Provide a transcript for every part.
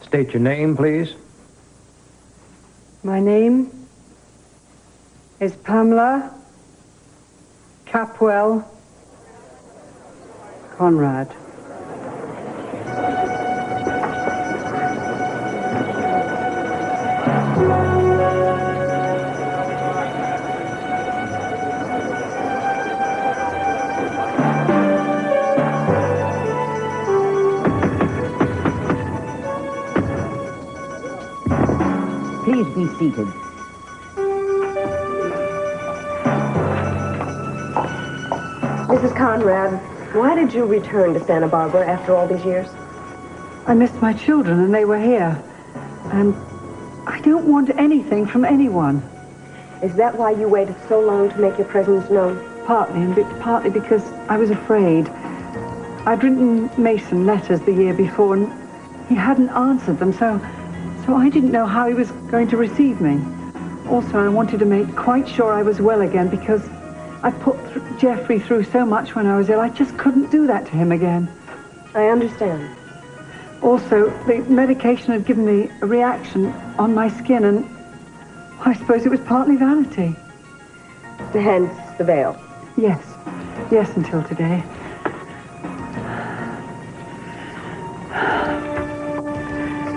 State your name, please. My name is Pamela Capwell Conrad. Please be seated. Mrs. Conrad, why did you return to Santa Barbara after all these years? I missed my children and they were here. And I don't want anything from anyone. Is that why you waited so long to make your presence known? Partly, and partly because I was afraid. I'd written Meyson letters the year before and he hadn't answered them, so I didn't know how he was going to receive me. Also, I wanted to make quite sure I was well again because I put Jeffrey through so much when I was ill. I just couldn't do that to him again. I understand. Also, the medication had given me a reaction on my skin, and I suppose it was partly vanity. Hence the veil. Yes. Yes, until today.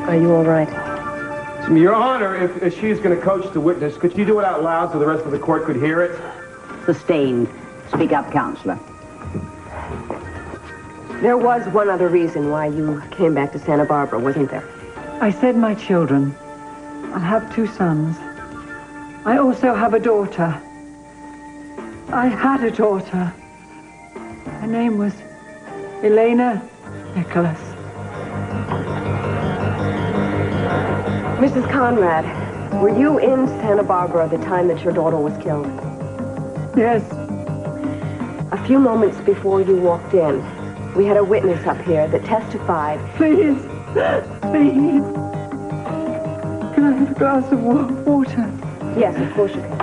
Are you all right? Your Honor, if she's going to coach the witness, could she do it out loud so the rest of the court could hear it? Sustained. Speak up, Counselor. There was one other reason why you came back to Santa Barbara, wasn't there? I said my children. I have 2 sons. I also have a daughter. I had a daughter. Her name was Elena Nicholas. Mrs. Conrad, were you in Santa Barbara the time that your daughter was killed? Yes. A few moments before you walked in, we had a witness up here that testified... Please. Please. Can I have a glass of water? Yes, of course you can.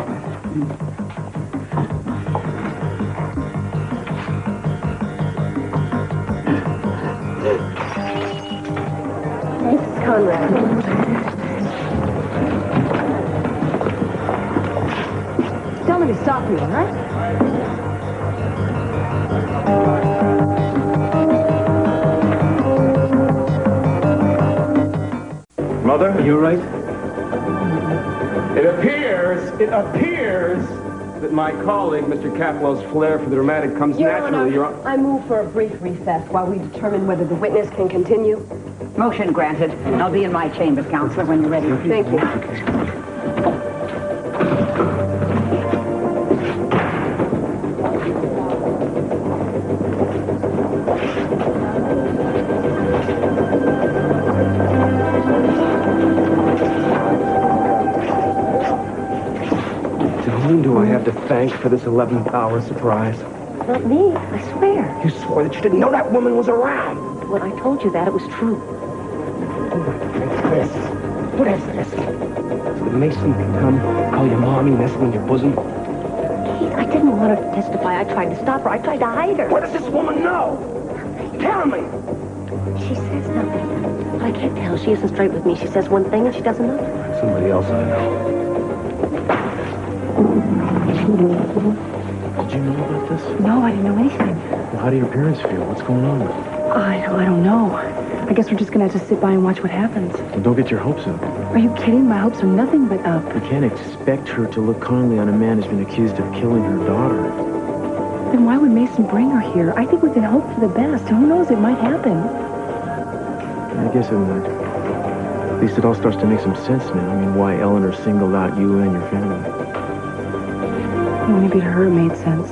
Mrs. Conrad. Tell me to stop you, all right? Mother? Are you all right? It appears that my colleague, Mr. Capwell's flair for the dramatic comes naturally. Your Honor, I move for a brief recess while we determine whether the witness can continue. Motion granted. I'll be in my chambers, Counselor, when you're ready. Thank you. Whom do I have to thank for this 11th hour surprise? Not me, I swear. You swore that you didn't know that woman was around. When I told you that, it was true. What is this? So the Meyson can come, call you mommy, nestle in your bosom? Kate, I didn't want her to testify. I tried to stop her. I tried to hide her. What does this woman know? Tell me. She says nothing. But I can't tell. She isn't straight with me. She says one thing and she does another. Somebody else I know. Did you know about this? No, I didn't know anything. Well, how do your parents feel? What's going on? I don't know. I guess we're just going to have to sit by and watch what happens. Well, don't get your hopes up. Are you kidding? My hopes are nothing but up. You can't expect her to look kindly on a man who's been accused of killing her daughter. Then why would Meyson bring her here? I think we can hope for the best. Who knows? It might happen. I guess it would. At least it all starts to make some sense now. I mean, why Eleanor singled out you and your family. Well, maybe to her it made sense.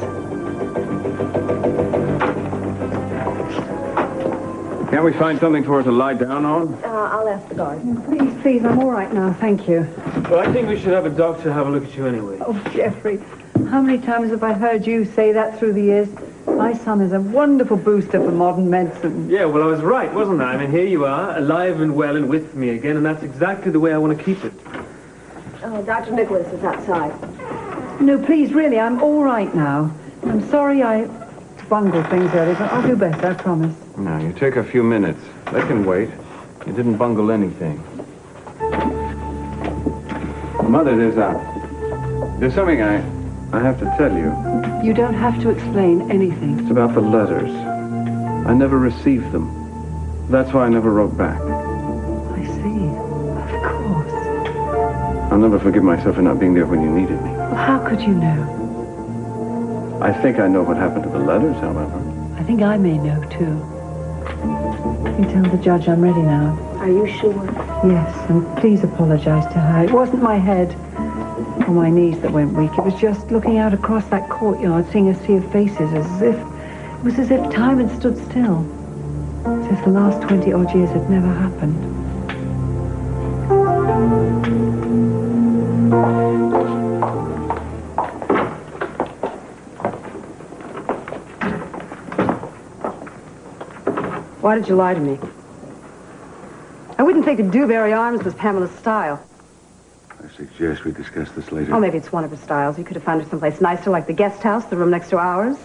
Can't we find something for her to lie down on? I'll ask the guard. Please, I'm all right now, thank you. Well, I think we should have a doctor have a look at you anyway. Oh, Jeffrey, how many times have I heard you say that through the years? My son is a wonderful booster for modern medicine. Yeah, well, I was right, wasn't I? I mean, here you are, alive and well and with me again, and that's exactly the way I want to keep it. Dr. Nicholas is outside. No, please, really, I'm all right now. I'm sorry I bungled things earlier, but I'll do better, I promise. Now, you take a few minutes. They can wait. You didn't bungle anything. Mother, there's something I have to tell you. You don't have to explain anything. It's about the letters. I never received them. That's why I never wrote back. I see. Of course. I'll never forgive myself for not being there when you needed me. Well, how could you know? I think I know what happened to the letters, however. I think I may know, too. You can tell the judge I'm ready now. Are you sure? Yes, and please apologize to her. It wasn't my head or my knees that went weak. It was just looking out across that courtyard, seeing a sea of faces, it was as if time had stood still. As if the last 20-odd years had never happened. Why did you lie to me? I wouldn't think a dewberry arms was Pamela's style. I suggest we discuss this later. Oh, maybe it's one of her styles. You could have found her someplace nicer, like the guest house, the room next to ours.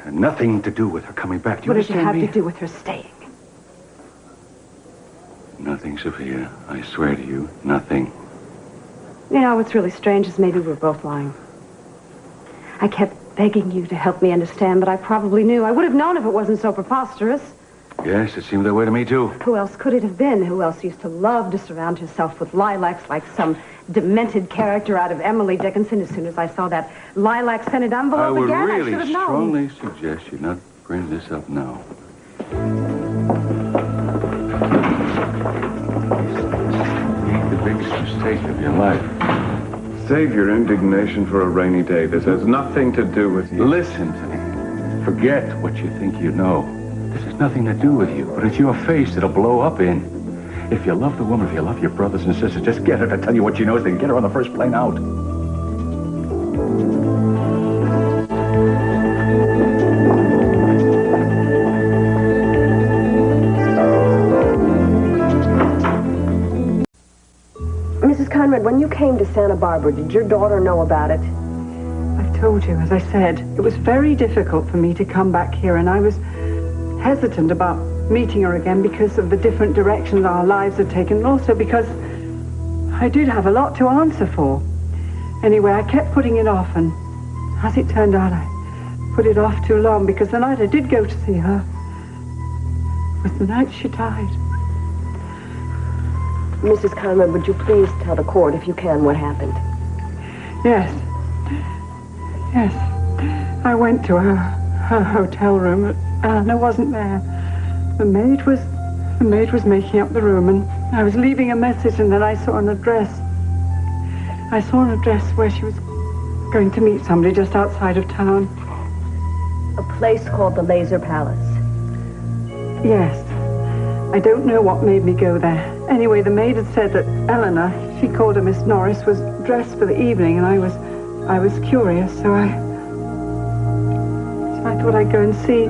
Had nothing to do with her coming back. Do you What does it understand have me? to do with her staying? Nothing, Sophia. I swear to you, nothing. You know, what's really strange is maybe we're both lying. I kept begging you to help me understand, but I probably knew. I would have known if it wasn't so preposterous. Yes, it seemed that way to me, too. Who else could it have been? Who else used to love to surround herself with lilacs like some demented character out of Emily Dickinson? As soon as I saw that lilac-scented envelope I would again, really I should have known. strongly suggest you not bring this up now. The biggest mistake of your life. Save your indignation for a rainy day. This has nothing to do with you. Listen to me. Forget what you think you know. This has nothing to do with you, but it's your face that'll blow up in. If you love the woman, if you love your brothers and sisters, just get her to tell you what she knows, then get her on the first plane out. Mrs. Conrad, when you came to Santa Barbara, did your daughter know about it? I've told you, as I said, it was very difficult for me to come back here, and I was hesitant about meeting her again because of the different directions our lives had taken, and also because I did have a lot to answer for. Anyway, I kept putting it off, and as it turned out, I put it off too long, because the night I did go to see her was the night she died. Mrs. Conrad, would you please tell the court, if you can, what happened? Yes. Yes. I went to her hotel room, but Anna wasn't there. The maid was making up the room, and I was leaving a message, and then I saw an address. I saw an address where she was going to meet somebody just outside of town. A place called the Laser Palace. Yes. I don't know what made me go there. Anyway, the maid had said that Eleanor, she called her Miss Norris, was dressed for the evening, and I was curious, so I thought I'd go and see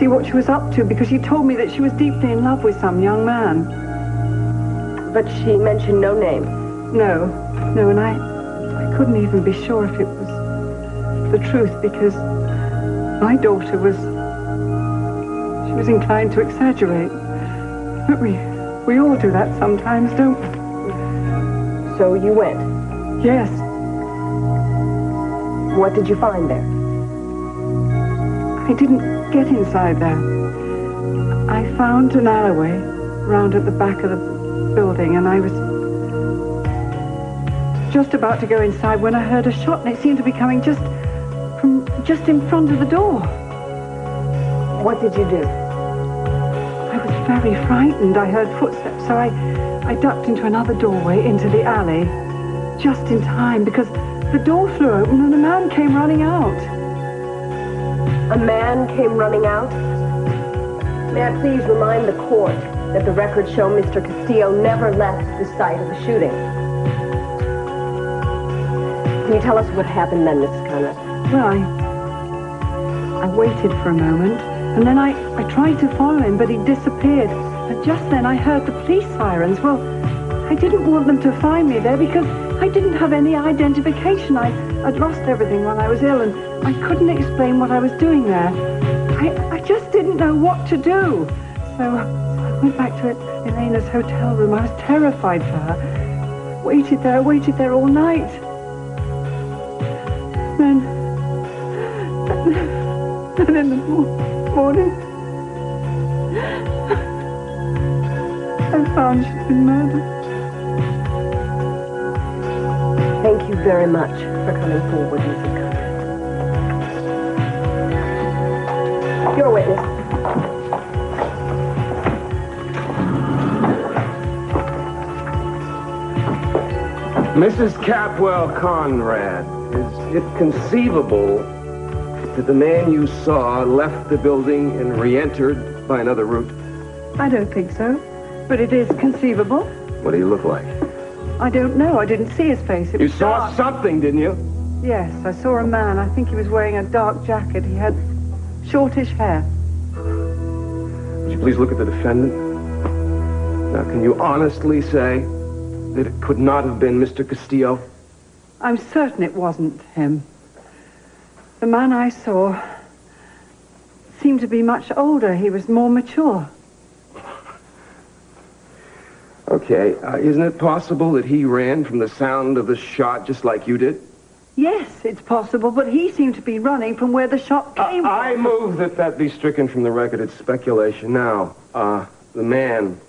what she was up to, because she told me that she was deeply in love with some young man. But she mentioned no name. No, and I couldn't even be sure if it was the truth, because my daughter was inclined to exaggerate. But we all do that sometimes, don't we? So you went? Yes. What did you find there? I didn't get inside there. I found an alleyway round at the back of the building, and I was just about to go inside when I heard a shot, and it seemed to be coming just in front of the door. What did you do? I was very frightened. I heard footsteps, so I ducked into another doorway into the alley just in time, because the door flew open and a man came running out. A man came running out? May I please remind the court that the records show Mr. Castillo never left the site of the shooting. Can you tell us what happened then, Mrs. Conrad? Well, I waited for a moment, and then I tried to follow him, but he disappeared. And just then I heard the police sirens. Well, I didn't want them to find me there because I didn't have any identification. I'd lost everything while I was ill, and I couldn't explain what I was doing there. I just didn't know what to do. So I went back to Elena's hotel room. I was terrified for her. Waited there all night. Then in the morning, I found she'd been murdered. Thank you very much for coming forward, Mrs. Conrad. Your witness. Mrs. Capwell Conrad, is it conceivable that the man you saw left the building and re-entered by another route? I don't think so, but it is conceivable. What do you look like? I don't know. I didn't see his face. It You was saw dark. something, didn't you? Yes, I saw a man. I think he was wearing a dark jacket. He had shortish hair. Would you please look at the defendant? Now, can you honestly say that it could not have been Mr. Castillo? I'm certain it wasn't him. The man I saw seemed to be much older. He was more mature. Okay, isn't it possible that he ran from the sound of the shot just like you did? Yes, it's possible, but he seemed to be running from where the shot came from. I move that be stricken from the record. It's speculation. Now, the man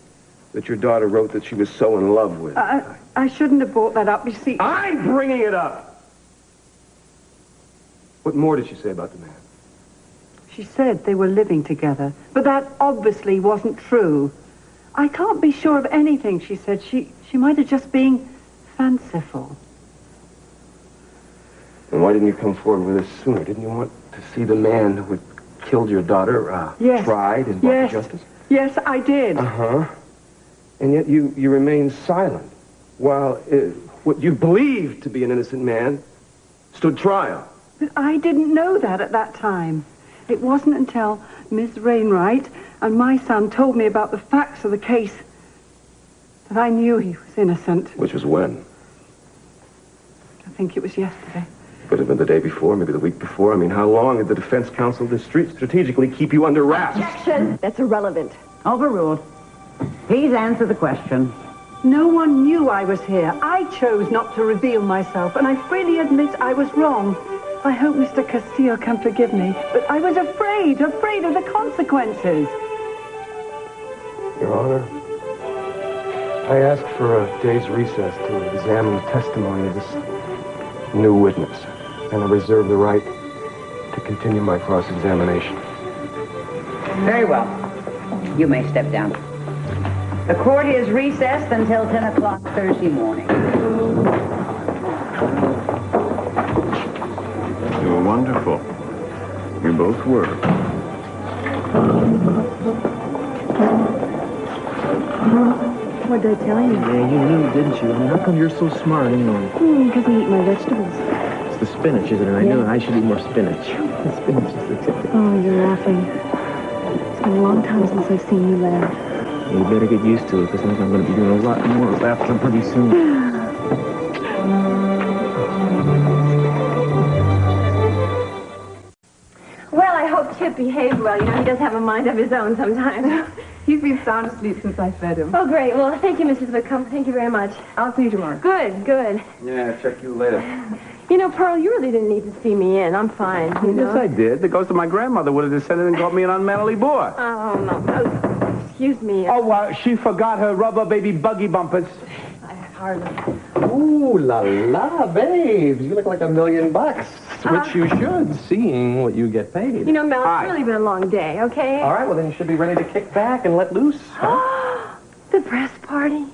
that your daughter wrote that she was so in love with. I shouldn't have brought that up, you see. I'm bringing it up! What more did she say about the man? She said they were living together, but that obviously wasn't true. I can't be sure of anything, she said. She might have just been fanciful. And why didn't you come forward with this sooner? Didn't you want to see the man who had killed your daughter tried and brought to justice? Yes, I did. Uh-huh. And yet you remained silent while what you believed to be an innocent man stood trial. But I didn't know that at that time. It wasn't until Miss Wainwright and my son told me about the facts of the case that I knew he was innocent. Which was when? I think it was yesterday. Could have been the day before, maybe the week before. I mean, how long did the defense counsel strategically keep you under wraps? Objection! That's irrelevant. Overruled. Please answer the question. No one knew I was here. I chose not to reveal myself, and I freely admit I was wrong. I hope Mr. Castillo can forgive me, but I was afraid of the consequences. Your Honor, I ask for a day's recess to examine the testimony of this new witness, and I reserve the right to continue my cross-examination. Very well. You may step down. The court is recessed until 10 o'clock Thursday morning. You were wonderful. You both were. What did I tell you? Yeah, you knew, didn't you? I mean, how come you're so smart anyway? Because I eat my vegetables. It's the spinach, isn't it? I knew I should eat more spinach. The spinach is the ticket. Oh, you're laughing. It's been a long time since I've seen you laugh. You better get used to it, because I think I'm going to be doing a lot more laughter pretty soon. Well, I hope Chip behaved well. You know, he does have a mind of his own sometimes. He's been sound asleep since I fed him. Oh, great. Well, thank you, Mrs. Whitcomb. Thank you very much. I'll see you tomorrow. Good, good. Yeah, check you later. You know, Pearl, you really didn't need to see me in. I'm fine, you know. Yes, I did. The ghost of my grandmother would have descended and caught me an unmanly boy. Oh, no. Oh, excuse me. Oh, she forgot her rubber baby buggy bumpers. I hardly... Ooh, la la, babes. You look like $1 million. Which you should, seeing what you get paid. You know, Mel, it's really been a long day, okay? All right, well, then you should be ready to kick back and let loose. Huh? The press party?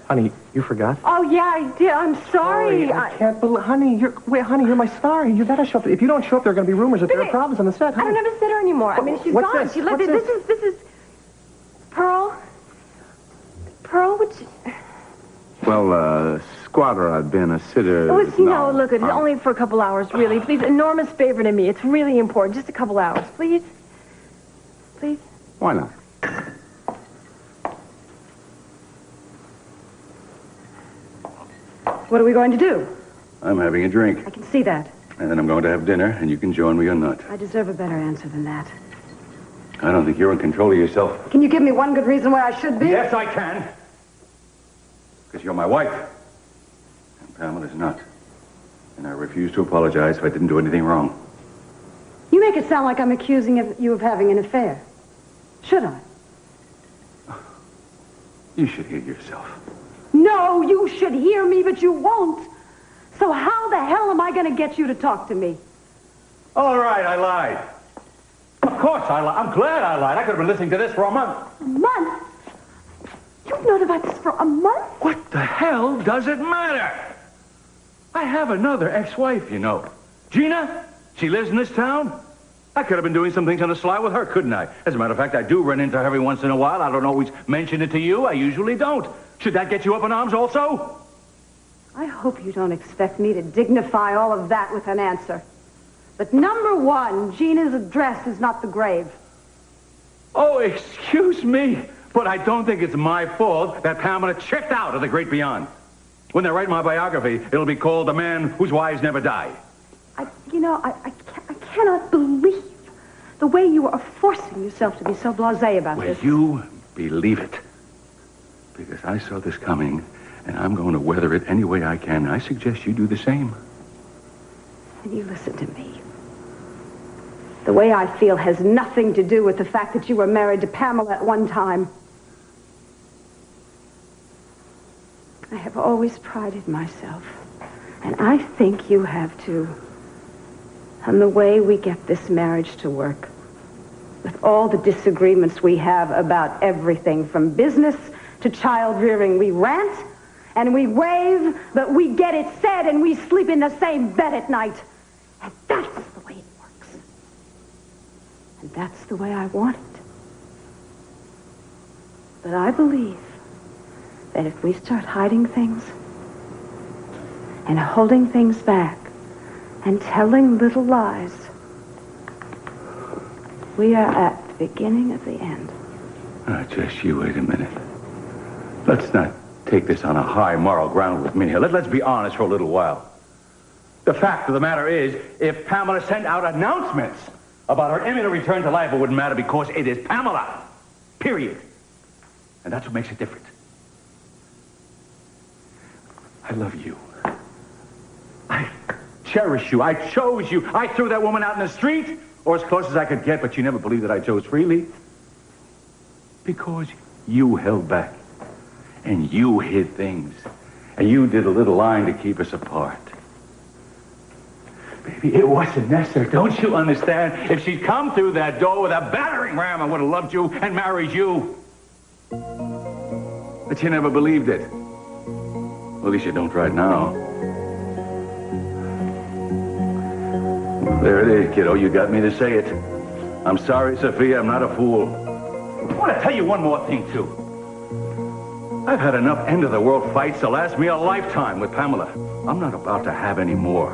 Honey, you forgot? Oh, yeah, I did. I'm sorry. I can't believe... Honey, you're my star. You gotta show up. If you don't show up, there are gonna be rumors that there are problems on the set, honey. I don't have a sitter anymore. I mean, she's What's gone. this? She lived What's it. This is... Pearl? Pearl, would you... Well, squatter, I've been a sitter. Oh, you know, look, it's only for a couple hours, really. Please, enormous favor to me. It's really important. Just a couple hours, please. Please. Why not? What are we going to do? I'm having a drink. I can see that. And then I'm going to have dinner, and you can join me or not. I deserve a better answer than that. I don't think you're in control of yourself. Can you give me one good reason why I should be? Yes, I can. Because you're my wife. And Pamela's not. And I refuse to apologize if I didn't do anything wrong. You make it sound like I'm accusing you of having an affair. Should I? You should hear yourself. No, you should hear me, but you won't. So how the hell am I going to get you to talk to me? All right, I lied. Of course I lied. I'm glad I lied. I could have been listening to this for a month. A month? You've known about this for a month? What the hell does it matter? I have another ex-wife, you know. Gina, she lives in this town. I could have been doing some things on the sly with her, couldn't I? As a matter of fact, I do run into her every once in a while. I don't always mention it to you. I usually don't. Should that get you up in arms also? I hope you don't expect me to dignify all of that with an answer. But number one, Gina's address is not the grave. Oh, excuse me, but I don't think it's my fault that Pamela checked out of the great beyond. When they write my biography, it'll be called The Man Whose Wives Never Die. I cannot believe the way you are forcing yourself to be so blasé about this. Will you believe it? Because I saw this coming, and I'm going to weather it any way I can. I suggest you do the same. And you listen to me. The way I feel has nothing to do with the fact that you were married to Pamela at one time. I have always prided myself, and I think you have too, on the way we get this marriage to work. With all the disagreements we have about everything from business to child rearing, we rant and we rave, but we get it said and we sleep in the same bed at night. And that's the way it works. And that's the way I want it. But I believe that if we start hiding things and holding things back and telling little lies, we are at the beginning of the end. Just you wait a minute. Let's not take this on a high moral ground with me here. Let's be honest for a little while. The fact of the matter is, if Pamela sent out announcements about her imminent return to life, it wouldn't matter because it is Pamela. Period. And that's what makes it different. I love you. I cherish you. I chose you. I threw that woman out in the street, or as close as I could get, but you never believed that I chose freely. Because you held back. And you hid things. And you did a little lying to keep us apart. Baby, it wasn't necessary. Don't you understand? If she'd come through that door with a battering ram, I would have loved you and married you. But you never believed it. Well, at least you don't right now. There it is, kiddo. You got me to say it. I'm sorry, Sophia. I'm not a fool. I want to tell you one more thing, too. I've had enough end-of-the-world fights to last me a lifetime with Pamela. I'm not about to have any more.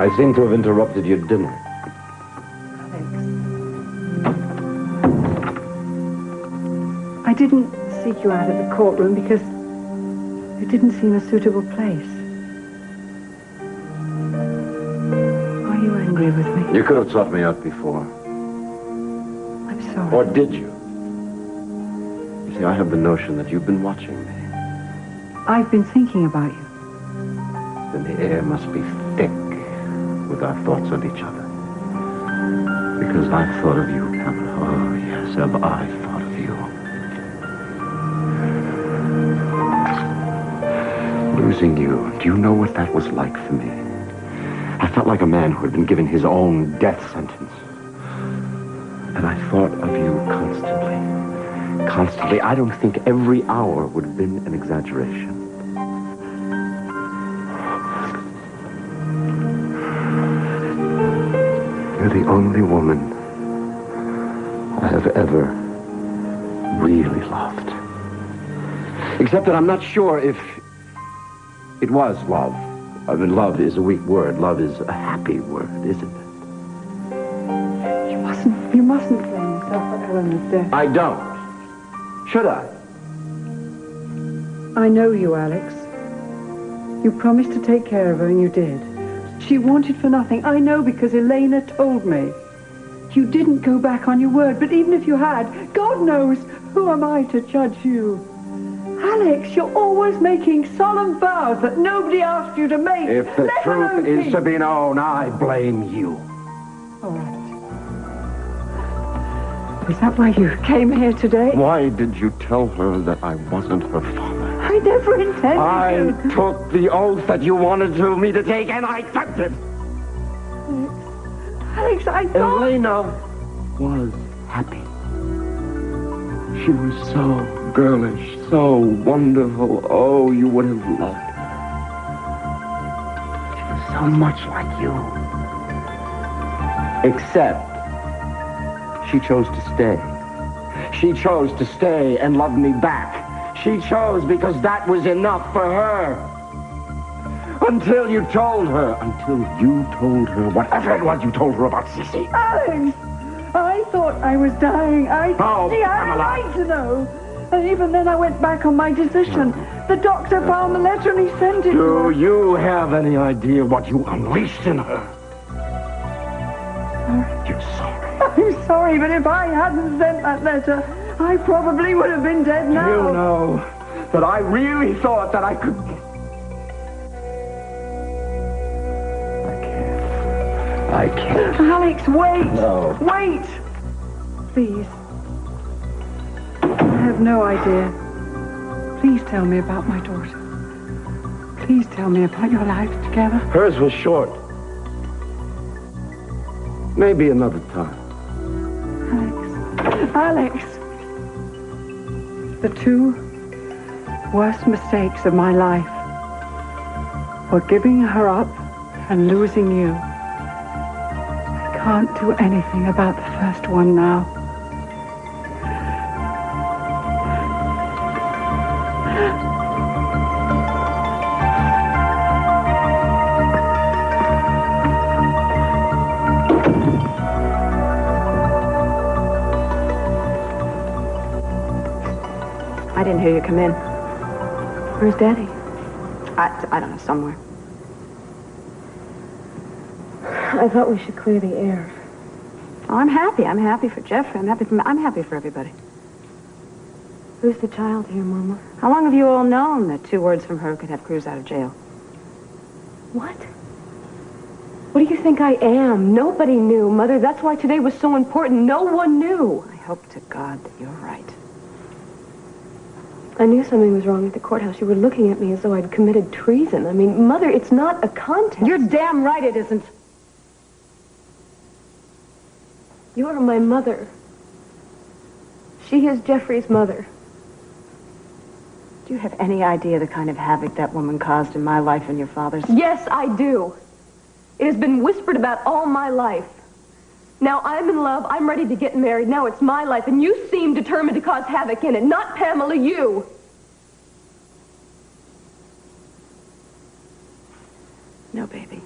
I seem to have interrupted your dinner. I didn't seek you out of the courtroom because it didn't seem a suitable place. Are you angry with me? You could have sought me out before. I'm sorry. Or did you? You see, I have the notion that you've been watching me. I've been thinking about you. Then the air must be thick with our thoughts of each other. Because I've thought of you, Pamela. Oh, yes, have I thought of you. Losing you, do you know what that was like for me? I felt like a man who had been given his own death sentence. And I thought of you constantly. Constantly. I don't think every hour would have been an exaggeration. You're the only woman I have ever really loved. Except that I'm not sure if it was love. I mean, love is a weak word. Love is a happy word, isn't it? You mustn't blame yourself for Eleanor's death. I don't. Should I? I know you, Alex. You promised to take care of her, and you did. She wanted for nothing. I know because Elena told me. You didn't go back on your word, but even if you had, God knows, who am I to judge you? Alex, you're always making solemn vows that nobody asked you to make. If the truth is to be known, I blame you. All right. Is that why you came here today? Why did you tell her that I wasn't her father? I never intended I to. took the oath that you wanted me to take, and I took it. Alex, I thought... Elena was happy. She was so girlish, so wonderful. Oh, you would have loved her. She was so much like you. Except she chose to stay. She chose to stay and love me back. She chose because that was enough for her. Until you told her whatever it was you told her about СиСи. Alex, I thought I was dying. I had a right to know. And even then I went back on my decision. The doctor found the letter and he sent it to her. Do you have any idea what you unleashed in her? You're sorry. I'm sorry, but if I hadn't sent that letter, I probably would have been dead now. You know that I really thought that I could... I can't. Alex, wait. No. Wait. Please. I have no idea. Please tell me about my daughter. Please tell me about your life together. Hers was short. Maybe another time. Alex. The two worst mistakes of my life were giving her up and losing you. I can't do anything about the first one now. I didn't hear you come in. Where's Daddy? I don't know, somewhere. I thought we should clear the air. Oh, I'm happy. I'm happy for Jeffrey. I'm happy for everybody. Who's the child here, Mama? How long have you all known that 2 words from her could have Cruz out of jail? What? What do you think I am? Nobody knew, Mother. That's why today was so important. No one knew. I hope to God that you're right. I knew something was wrong at the courthouse. You were looking at me as though I'd committed treason. I mean, Mother, it's not a contest. You're damn right it isn't. You are my mother. She is Jeffrey's mother. Do you have any idea the kind of havoc that woman caused in my life and your father's? Yes, I do. It has been whispered about all my life. Now I'm in love. I'm ready to get married. Now it's my life, and you seem determined to cause havoc in it. Not Pamela, you. No, baby.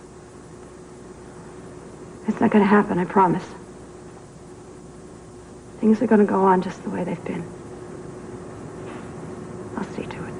It's not going to happen, I promise. Things are going to go on just the way they've been. I'll see to it.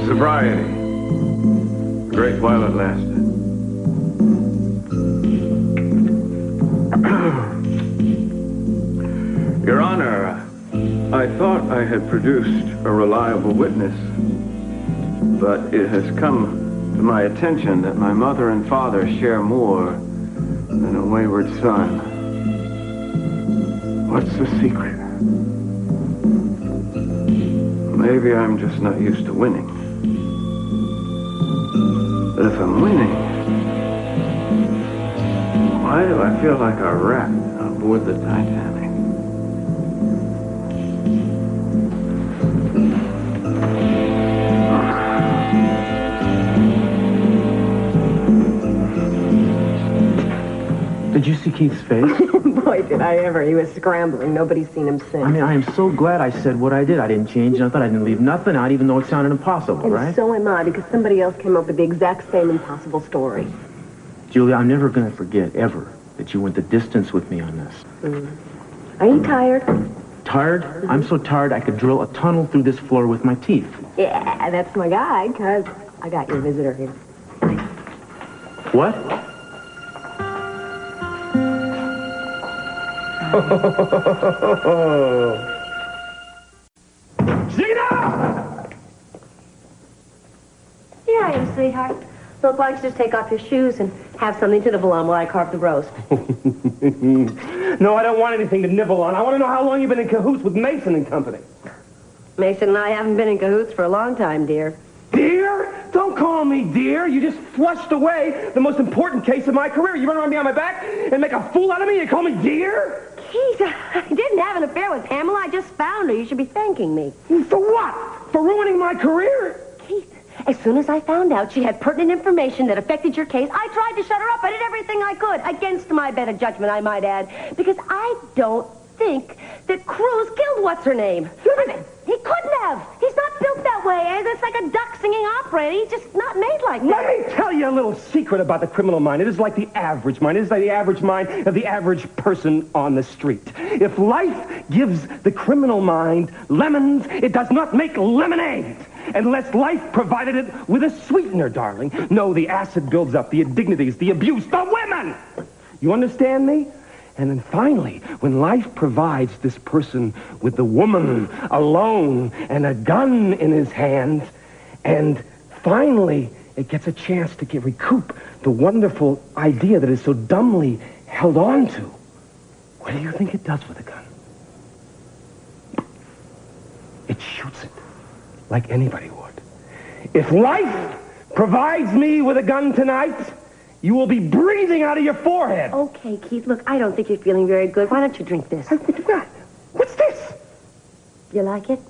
Sobriety. A great while it lasted. Your Honor, I thought I had produced a reliable witness, but it has come to my attention that my mother and father share more than a wayward son. What's the secret? Maybe I'm just not used to winning. But if I'm winning, why do I feel like a rat on board the Titanic? Did you see Keith's face? Boy, did I ever. He was scrambling. Nobody's seen him since. I mean, I am so glad I said what I did. I didn't change nothing. I didn't leave nothing out, even though it sounded impossible, And right? so am I, because somebody else came up with the exact same impossible story. Julia, I'm never going to forget, ever, that you went the distance with me on this. Are you tired? Tired? I'm so tired I could drill a tunnel through this floor with my teeth. Yeah, that's my guy, because I got your visitor here. What? Gina! Here I am, sweetheart. Look, why don't you just take off your shoes and have something to nibble on while I carve the roast? No, I don't want anything to nibble on. I want to know how long you've been in cahoots with Meyson and company. Mason and I haven't been in cahoots for a long time, dear. Dear? Don't call me dear. You just flushed away the most important case of my career. You run around behind my back and make a fool out of me and you call me dear? Keith, I didn't have an affair with Pamela. I just found her. You should be thanking me. For what? For ruining my career? Keith, as soon as I found out she had pertinent information that affected your case, I tried to shut her up. I did everything I could, against my better judgment, I might add, because I don't think that Cruz killed what's-her-name. He couldn't have. He's not built that way. It's like a duck singing opera. He's just not made like that. Let me tell you a little secret about the criminal mind. It is like the average mind. It is like the average mind of the average person on the street. If life gives the criminal mind lemons, it does not make lemonade. Unless life provided it with a sweetener, darling. No, the acid builds up, the indignities, the abuse, the women. You understand me? And then finally, when life provides this person with the woman alone and a gun in his hand, and finally it gets a chance to recoup the wonderful idea that is so dumbly held on to, what do you think it does with a gun? It shoots it like anybody would. If life provides me with a gun tonight, you will be breathing out of your forehead. Okay, Keith, look, I don't think you're feeling very good. Why don't you drink this? What's this? You like it?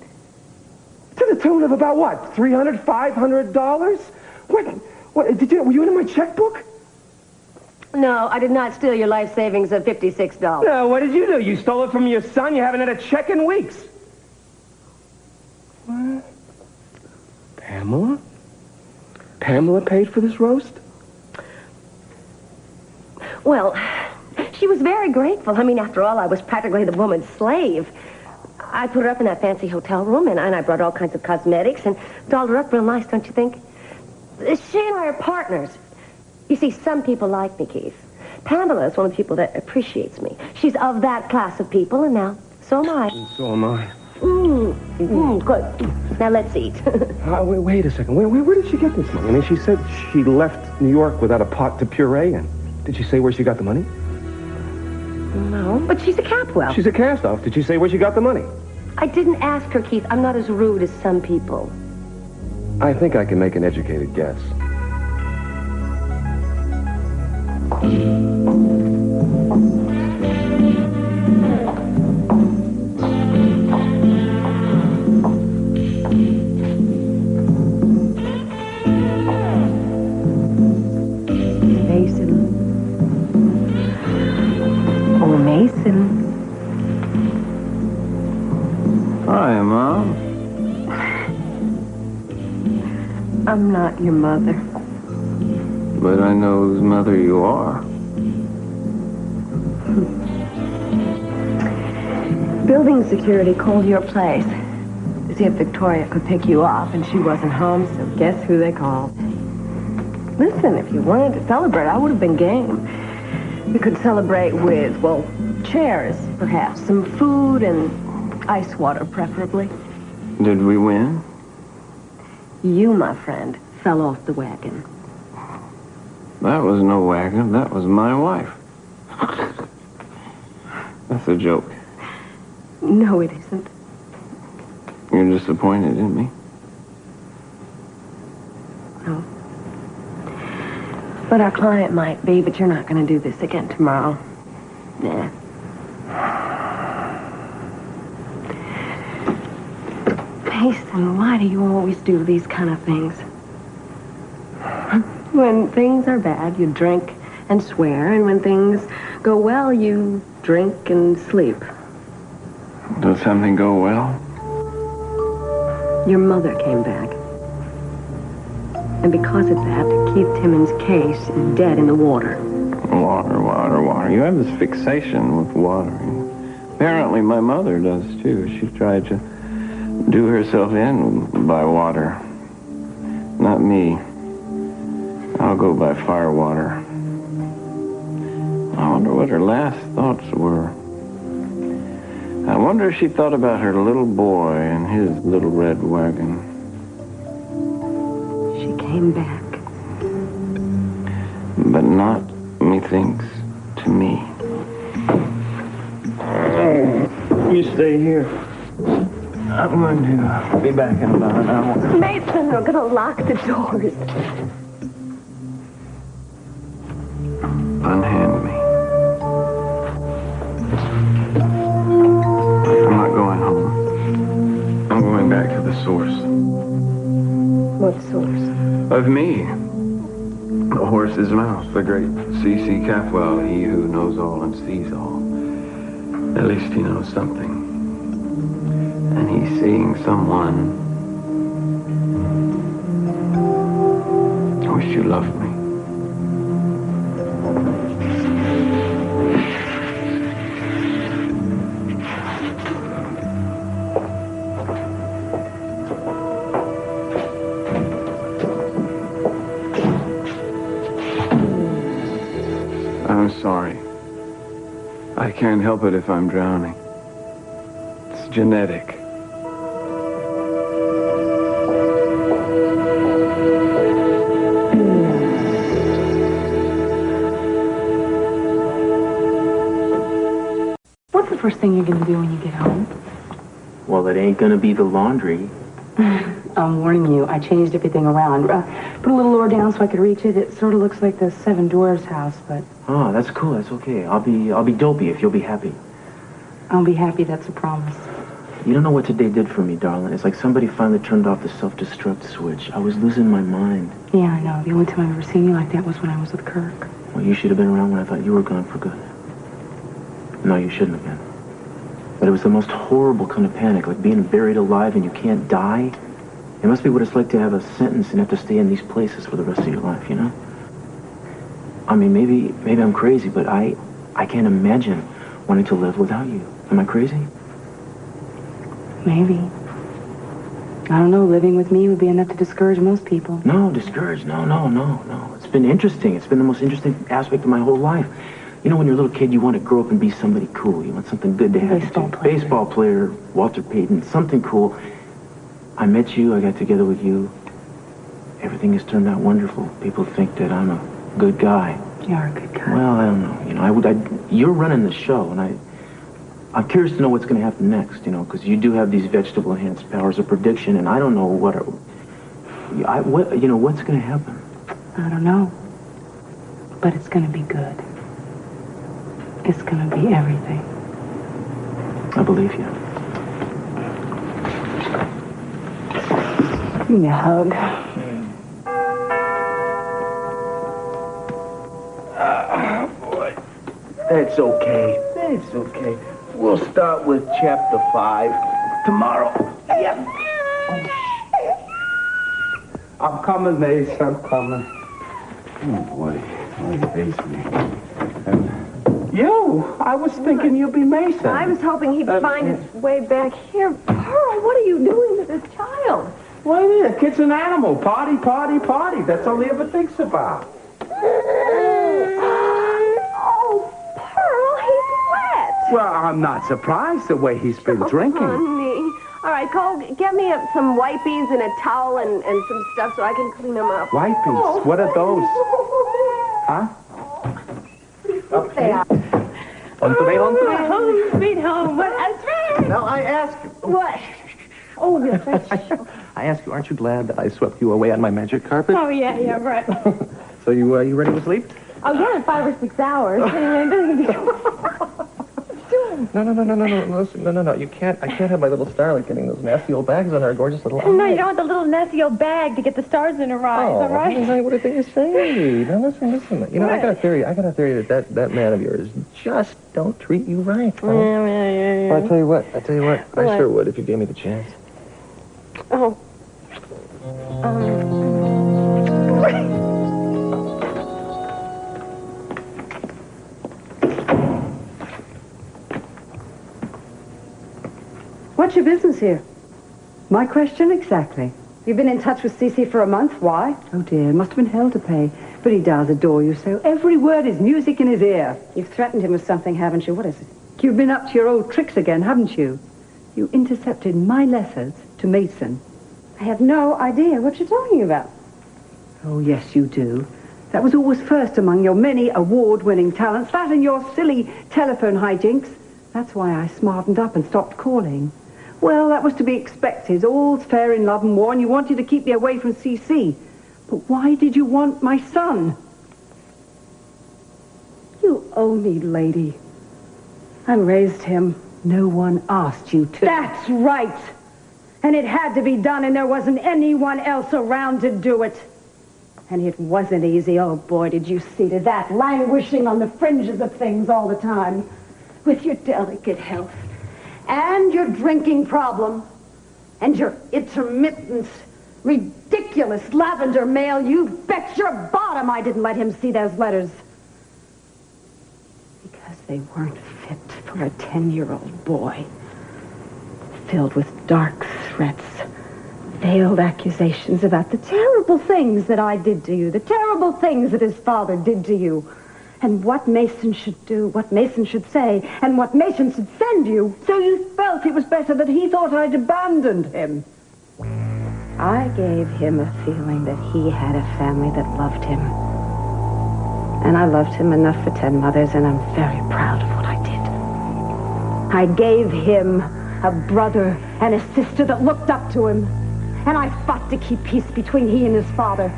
To the tune of about what? $300, $500? What? Were you in my checkbook? No, I did not steal your life savings of $56. No, what did you do? You stole it from your son? You haven't had a check in weeks. What? Pamela? Pamela paid for this roast? Well, she was very grateful. I mean, after all, I was practically the woman's slave. I put her up in that fancy hotel room, and I brought all kinds of cosmetics and dolled her up real nice, don't you think? She and I are partners. You see, some people like me, Keith. Pamela is one of the people that appreciates me. She's of that class of people, and now, so am I. And so am I. Good. Now let's eat. Wait a second. Where did she get this money? I mean, she said she left New York without a pot to puree in. Did she say where she got the money? No, but she's a Capwell. She's a cast-off. Did she say where she got the money? I didn't ask her, Keith. I'm not as rude as some people. I think I can make an educated guess. Hi, Mom. I'm not your mother. But I know whose mother you are. Building security called your place to see if Victoria could pick you up, and she wasn't home, so guess who they called? Listen, if you wanted to celebrate, I would have been game. We could celebrate with, well, chairs, perhaps, some food and ice water, preferably. Did we win? You, my friend, fell off the wagon. That was no wagon. That was my wife. That's a joke. No, it isn't. You're disappointed in me? No. But our client might be, but you're not going to do this again tomorrow. Nah. Meyson, why do you always do these kind of things? When things are bad, you drink and swear, and when things go well, you drink and sleep. Does something go well? Your mother came back. And because of that, Keith Timmons' case is dead in the water. Water, water, water. You have this fixation with water. Apparently my mother does, too. She tried to do herself in by water. Not me. I'll go by fire water. I wonder what her last thoughts were. I wonder if she thought about her little boy and his little red wagon. She came back. But not, methinks, to me. You stay here. I'm going to be back in about an hour. Mason, we're going to lock the doors. Unhand me. I'm not going home. I'm going back to the source. What source? Of me. The horse's mouth. The great СиСи Capwell. He who knows all and sees all. At least he knows something. And he's seeing someone. I wish you loved me. I'm sorry. I can't help it if I'm drowning. It's genetic. What's the first thing you're going to do when you get home? Well, it ain't gonna be the laundry. I'm warning you, I changed everything around. Put a little lower down so I could reach it. It sort of looks like the Seven Dwarfs house, but... Oh, that's cool. That's okay. I'll be dopey if you'll be happy. I'll be happy, that's a promise. You don't know what today did for me, darling. It's like somebody finally turned off the self-destruct switch. I was losing my mind. Yeah, I know. The only time I've ever seen you like that was when I was with Kirk. Well, you should have been around when I thought you were gone for good. No, you shouldn't have been. But it was the most horrible kind of panic, like being buried alive and you can't die. It must be what it's like to have a sentence and have to stay in these places for the rest of your life, you know? I mean, maybe I'm crazy, but I can't imagine wanting to live without you. Am I crazy? Maybe. I don't know, living with me would be enough to discourage most people. No, discouraged. No. It's been interesting. It's been the most interesting aspect of my whole life. You know, when you're a little kid, you want to grow up and be somebody cool. You want something good to happen to. Baseball player, Walter Payton, something cool. I met you, I got together with you. Everything has turned out wonderful. People think that I'm a good guy. You're a good guy. Well, I don't know. You know, you're running the show, and I'm curious to know what's going to happen next, you know, because you do have these vegetable-enhanced powers of prediction, and I don't know what's going to happen. I don't know. But it's going to be good. It's going to be everything. I believe you. Give me a hug. Boy. That's okay. That's okay. We'll start with chapter 5 tomorrow. Yeah. I'm coming, Mace. I'm coming. Oh, boy. Oh, you face me. You? I was thinking you'd be Mason. I was hoping he'd find his way back here. Pearl, what are you doing to this child? Why, the kid's an animal. Party, party, party. That's all he ever thinks about. Oh, Pearl, he's wet. Well, I'm not surprised the way he's been drinking. Honey. All right, Cole, get me some wipies and a towel and some stuff so I can clean them up. Wipies? Oh. What are those? Huh? Up here. On the way home. Home, sweet home. What? Now, I ask you. What? Oh, yes, I ask you, aren't you glad that I swept you away on my magic carpet? Oh, yeah, right. So you ready to sleep? Oh, yeah, in 5 or 6 hours. Listen, no. You can't. I can't have my little starlet getting those nasty old bags on her gorgeous little eyes. No, you don't want the little nasty old bag to get the stars in her eyes, all right? Honey, what do you say? Now, listen. You know, I got a theory that man of yours just don't treat you right. Huh? Yeah. Well, I tell you what. I sure would if you gave me the chance. Oh. What's your business here? My question exactly. You've been in touch with СиСи for a month. Why? Oh, dear. It must have been hell to pay. But he does adore you so. Every word is music in his ear. You've threatened him with something, haven't you? What is it? You've been up to your old tricks again, haven't you? You intercepted my letters to Meyson. I have no idea what you're talking about. Oh, yes, you do. That was always first among your many award-winning talents. That and your silly telephone hijinks. That's why I smartened up and stopped calling. Well, that was to be expected. All's fair in love and war, and you wanted to keep me away from СиСи. But why did you want my son? You owe me, lady. I raised him. No one asked you to. That's right. And it had to be done, and there wasn't anyone else around to do it. And it wasn't easy. Oh, boy, did you see to that, languishing on the fringes of things all the time. With your delicate health. And your drinking problem. And your intermittent, ridiculous lavender mail. You bet your bottom I didn't let him see those letters. Because they weren't fit for a 10-year-old boy. Filled with dark threats. Veiled accusations about the terrible things that I did to you. The terrible things that his father did to you. And what Meyson should do, what Meyson should say, and what Meyson should send you. So you felt it was better that he thought I'd abandoned him. I gave him a feeling that he had a family that loved him. And I loved him enough for 10 mothers, and I'm very proud of what I did. I gave him a brother and a sister that looked up to him. And I fought to keep peace between he and his father.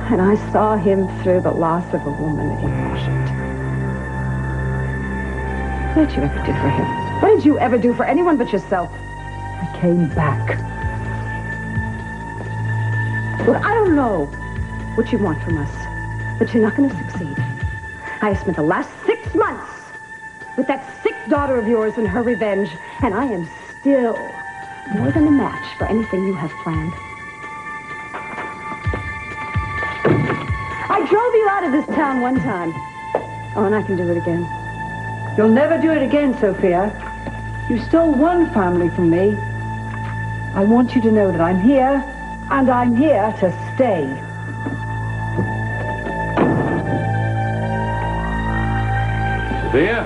And I saw him through the loss of a woman that he worshipped. What did you ever do for him? What did you ever do for anyone but yourself? I came back. Look, I don't know what you want from us, but you're not going to succeed. I have spent the last 6 months with that sick daughter of yours and her revenge, and I am still more than a match for anything you have planned. I drove you out of this town one time. Oh, and I can do it again. You'll never do it again, Sophia. You stole one family from me. I want you to know that I'm here, and I'm here to stay. Sophia?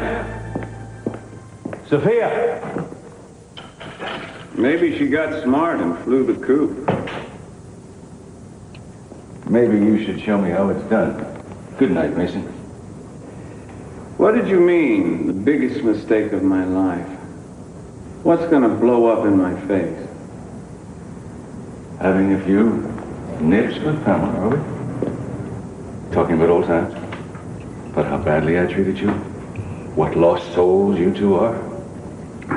Sophia! Maybe she got smart and flew the coop. Maybe you should show me how it's done. Good night, Meyson. What did you mean, the biggest mistake of my life? What's gonna blow up in my face? Having a few nips with Pamela, are we? Talking about old times? About how badly I treated you? What lost souls you two are?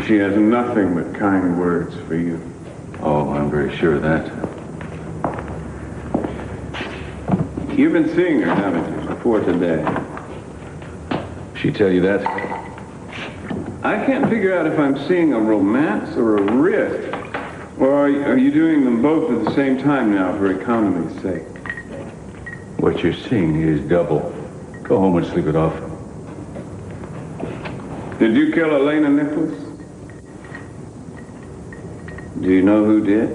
She has nothing but kind words for you. Oh, I'm very sure of that. You've been seeing her, haven't you, before today? She tell you that? I can't figure out if I'm seeing a romance or a rift. Or are you doing them both at the same time now for economy's sake? What you're seeing is double. Go home and sleep it off. Did you kill Elena Nicholas? Do you know who did?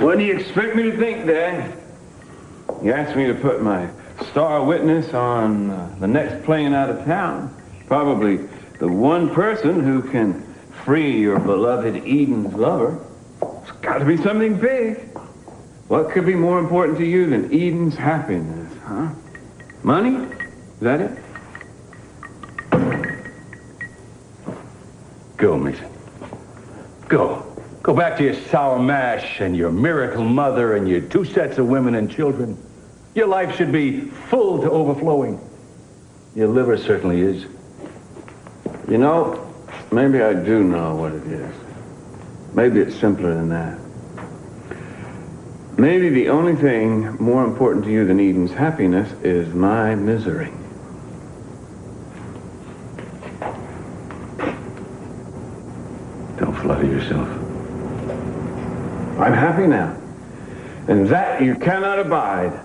What do you expect me to think, Dad? You asked me to put my star witness on the next plane out of town. Probably the one person who can free your beloved Eden's lover. It's got to be something big. What could be more important to you than Eden's happiness, huh? Money? Is that it? Go, Meyson. Go. Go back to your sour mash and your miracle mother and your 2 sets of women and children. Your life should be full to overflowing. Your liver certainly is. You know, maybe I do know what it is. Maybe it's simpler than that. Maybe the only thing more important to you than Eden's happiness is my misery. Don't flatter yourself. I'm happy now. And that you cannot abide.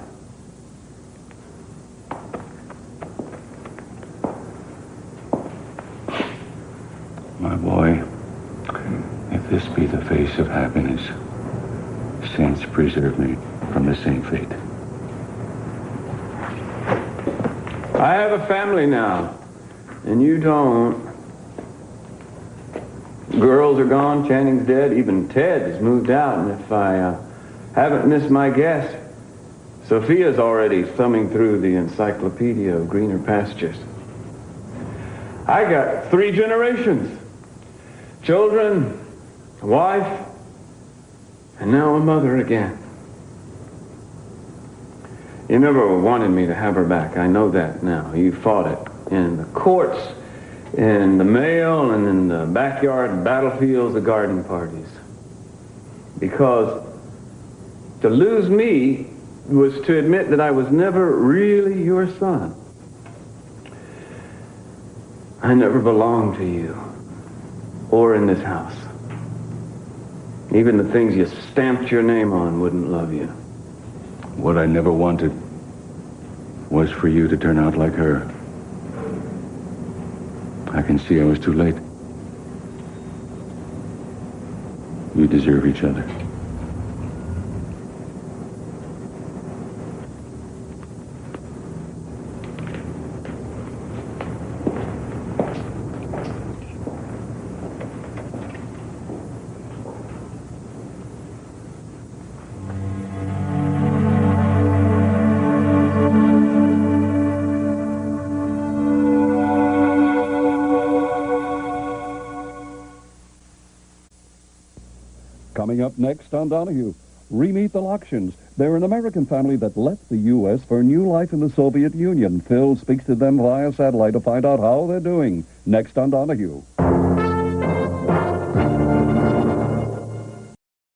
My boy, if this be the face of happiness, saints preserve me from the same fate. I have a family now, and you don't. Girls are gone, Channing's dead, even Ted has moved out, and if I haven't missed my guess, Sophia's already thumbing through the encyclopedia of greener pastures. I got 3 generations. Children, a wife, and now a mother again. You never wanted me to have her back. I know that now. You fought it in the courts, in the mail, and in the backyard battlefields of garden parties. Because to lose me was to admit that I was never really your son. I never belonged to you, or in this house. Even the things you stamped your name on wouldn't love you. What I never wanted was for you to turn out like her. I can see I was too late. You deserve each other. Coming up next on Donahue, re-meet the Lokshians. They're an American family that left the U.S. for new life in the Soviet Union. Phil speaks to them via satellite to find out how they're doing. Next on Donahue.